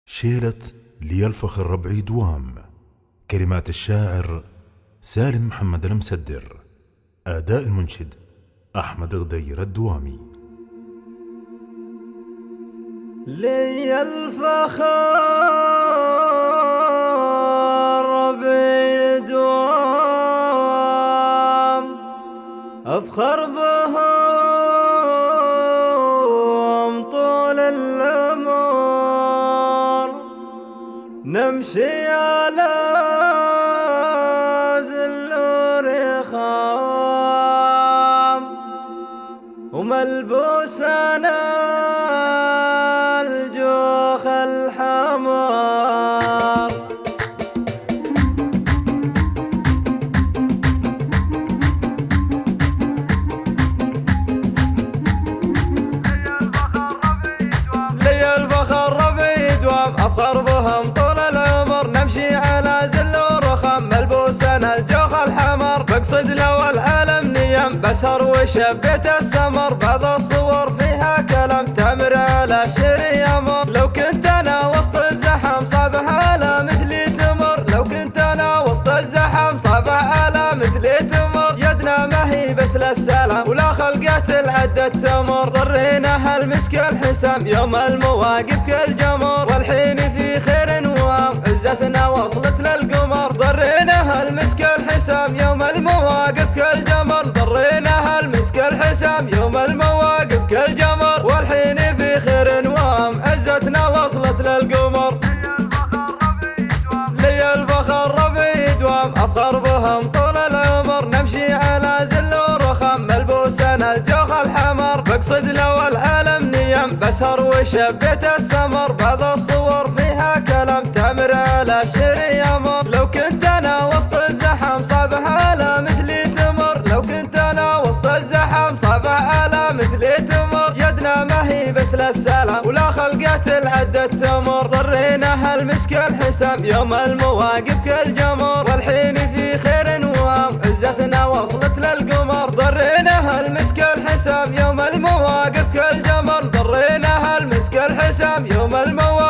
شيلة لي الفخر ربعي دوام. كلمات الشاعر سالم محمد المسدر. أداء المنشد أحمد غدير الدوامي. لي الفخر ربعي دوام، أفخر بهم طول العمر، نمشي على زل رخام وملبوسنا الجوخ الحمار. لي الفخر ربعي دوام، أفخر بهم طول العمر، نمشي على زل ورخام ملبوسنا الجوخ الحمر. بقصد لو العالم نيام بسهر وشبيت السمر، بعض الصور فيها كلام تمر على شريمر. لو كنت انا وسط الزحام صابح على مثلي تمر، لو كنت انا وسط الزحام صابح على مثلي تمر. يدنا ما هي بس للسلام ولا خلقات العدة تمر، ضرينا هالمسك الحسام يوم المواقف كالجمر. والحين في خير وام عزتنا وصلت للقمر، ضرينا هالمسك الحسام يوم المواقف كالجمر، ضرينا هالمسك الحسام يوم المواقف كالجمر. والحين في خير وام عزتنا وصلت للقمر. لي الفخر ربعي دوام، أفخر بهم طول العمر، نمشي على زل ورخام ملبوسنا الجوخ الحمر. بقصد لو العالم نيام بسهر وشبيت السمر، بعض الصور فيها كلام تمر على شريمر. لو كنت انا وسط الزحام صابح على مثلي تمر، لو كنت انا وسط الزحام صابح على مثلي تمر. يدنا ما هي بس للسلام ولا خلقات العدة تمر، ضرينا هالمسك الحسام يوم المواقف كالجمر. والحين في خير وام عزتنا وصلت للقمر، ضرينا هالمسك الحسام يوم المواقف كالجمر، ضرينا هالمسك الحسام يوم المواقف